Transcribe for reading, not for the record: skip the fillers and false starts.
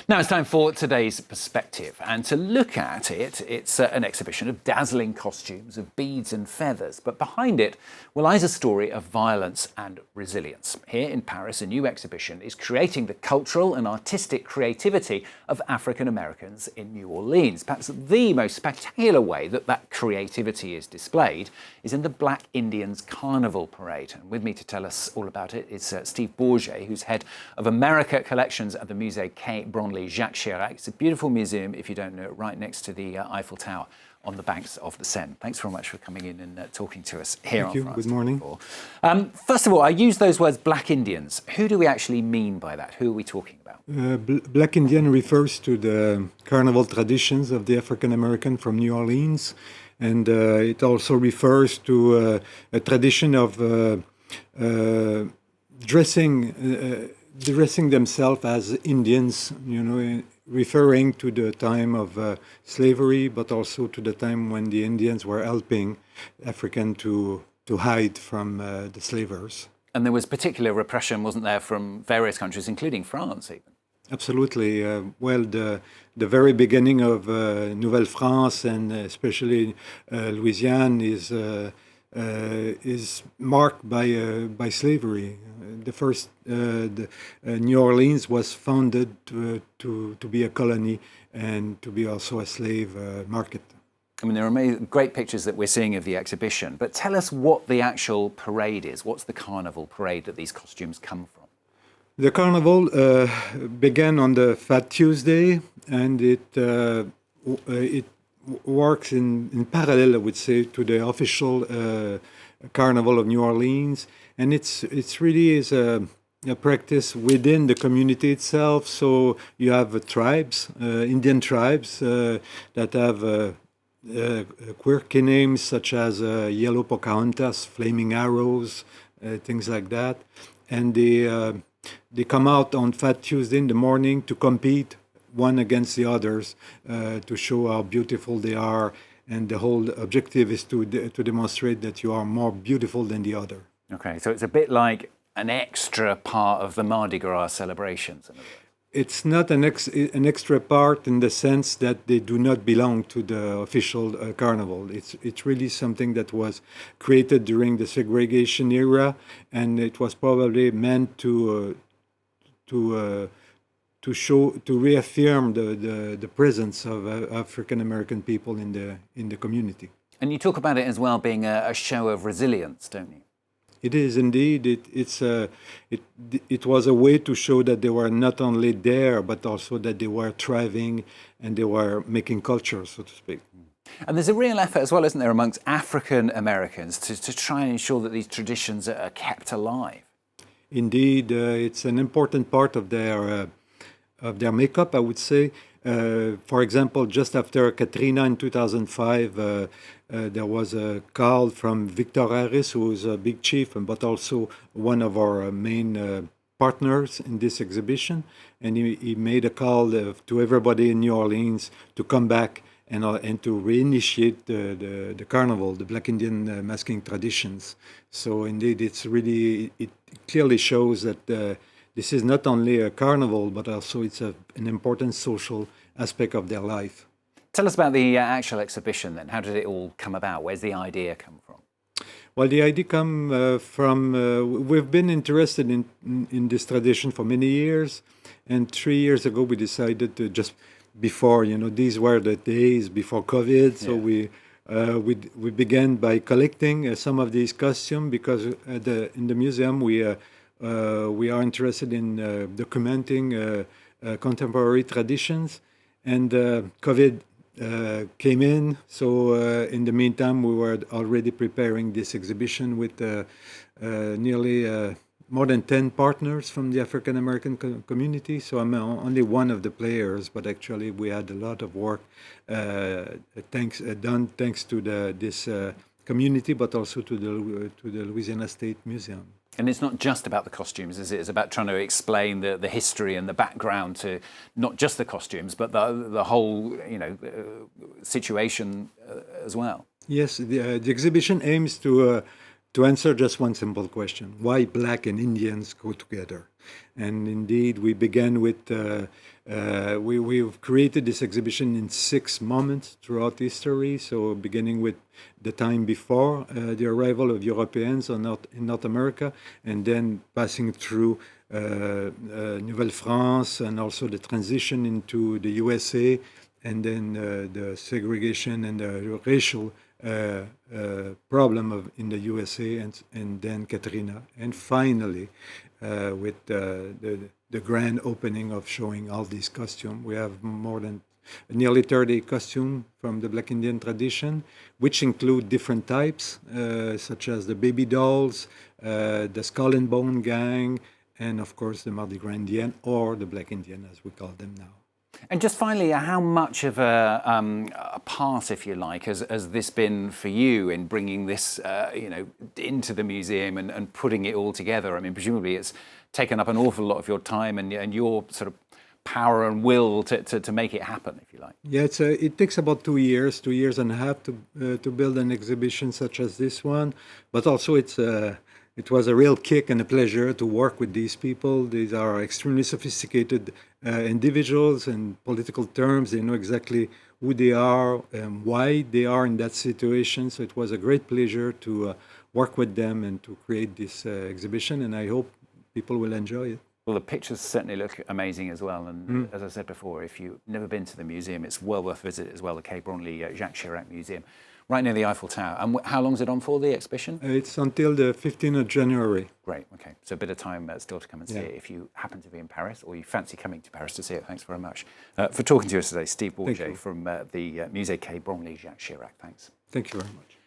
Now it's time for today's perspective, and to look at it, it's an exhibition of dazzling costumes, of beads and feathers, but behind it lies a story of violence and resilience. Here in Paris, a new exhibition is creating the cultural and artistic creativity of African Americans in New Orleans. Perhaps the most spectacular way that creativity is displayed is in the Black Indians Carnival Parade. And with me to tell us all about it is Steve Bourget, who's head of America Collections at the Musée quai Branly, Jacques Chirac. It's a beautiful museum, if you don't know it, right next to the Eiffel Tower on the banks of the Seine. Thanks very much for coming in and talking to us here on France. Thank you. Good morning. First of all, I use those words Black Indians. Who do we actually mean by that? Who are we talking about? Black Indian refers to the carnival traditions of the African American from New Orleans, and it also refers to a tradition of dressing themselves as Indians, referring to the time of slavery, but also to the time when the Indians were helping African to hide from the slavers. And there was particular repression, wasn't there, from various countries, including France even? Absolutely. The very beginning of Nouvelle France, and especially Louisiane, is marked by slavery. The first New Orleans was founded to be a colony and to be also a slave market. I mean, there are great pictures that we're seeing of the exhibition, but tell us what the actual parade is. What's the carnival parade that these costumes come from? The carnival began on the Fat Tuesday, and it works in parallel, I would say, to the official Carnival of New Orleans, and it's really is a practice within the community itself. So you have tribes, Indian tribes that have quirky names such as Yellow Pocahontas, Flaming Arrows, things like that, and they come out on Fat Tuesday in the morning to compete one against the others to show how beautiful they are, and the whole objective is to demonstrate that you are more beautiful than the other. Okay, so it's a bit like an extra part of the Mardi Gras celebrations. It's not an extra part in the sense that they do not belong to the official carnival. It's really something that was created during the segregation era, and it was probably meant to reaffirm the presence of African American people in the community. And you talk about it as well being a show of resilience, don't you? It is indeed. It was a way to show that they were not only there, but also that they were thriving and they were making culture, so to speak. And there's a real effort as well, isn't there, amongst African Americans to try and ensure that these traditions are kept alive? Indeed, it's an important part of their makeup, I would say. For example, just after Katrina in 2005, there was a call from Victor Harris, who is a big chief, but also one of our main partners in this exhibition. And he made a call to everybody in New Orleans to come back and to reinitiate the carnival, the Black Indian masking traditions. So indeed, it clearly shows that this is not only a carnival, but also it's an important social aspect of their life. Tell us about the actual exhibition then. How did it all come about? Where's the idea come from? Well, the idea come from, we've been interested in this tradition for many years. And 3 years ago, we decided to before, these were the days before COVID. So we began by collecting some of these costumes because in the museum we are interested in documenting contemporary traditions, and COVID came in. So in the meantime, we were already preparing this exhibition with nearly more than 10 partners from the African American community. So I'm only one of the players, but actually we had a lot of work thanks to this community, but also to the Louisiana State Museum. And it's not just about the costumes, is it? It's about trying to explain the history and the background to not just the costumes, but the whole situation as well. Yes, the exhibition aims to to answer just one simple question: why black and Indians go together? And indeed, we began with we've created this exhibition in 6 moments throughout history. So beginning with the time before the arrival of Europeans in North America, and then passing through Nouvelle-France, and also the transition into the USA, and then the segregation and the racial problem in the USA, and then Katrina, and finally with the grand opening of showing all these costumes. We have more than nearly 30 costumes from the Black Indian tradition, which include different types, such as the baby dolls, the skull and bone gang, and of course the Mardi Gras Indian, or the Black Indian as we call them now. And just finally, how much of a part, if you like, has this been for you in bringing this, into the museum and putting it all together? I mean, presumably it's taken up an awful lot of your time and your sort of power and will to make it happen, if you like. Yeah, it takes about 2 years, 2.5 years to build an exhibition such as this one, but also it was a real kick and a pleasure to work with these people. These are extremely sophisticated individuals in political terms. They know exactly who they are and why they are in that situation. So it was a great pleasure to work with them and to create this exhibition, and I hope people will enjoy it. Well, the pictures certainly look amazing as well. And as I said before, if you've never been to the museum, it's well worth a visit as well, the Quai Branly Jacques Chirac Museum, right near the Eiffel Tower. And how long is it on for, the exhibition? It's until the 15th of January. Great, okay. So a bit of time still to come and see it if you happen to be in Paris or you fancy coming to Paris to see it. Thanks very much for talking to us today. Steve Bourget from the Musée Quai Branly Jacques Chirac. Thanks. Thank you very much.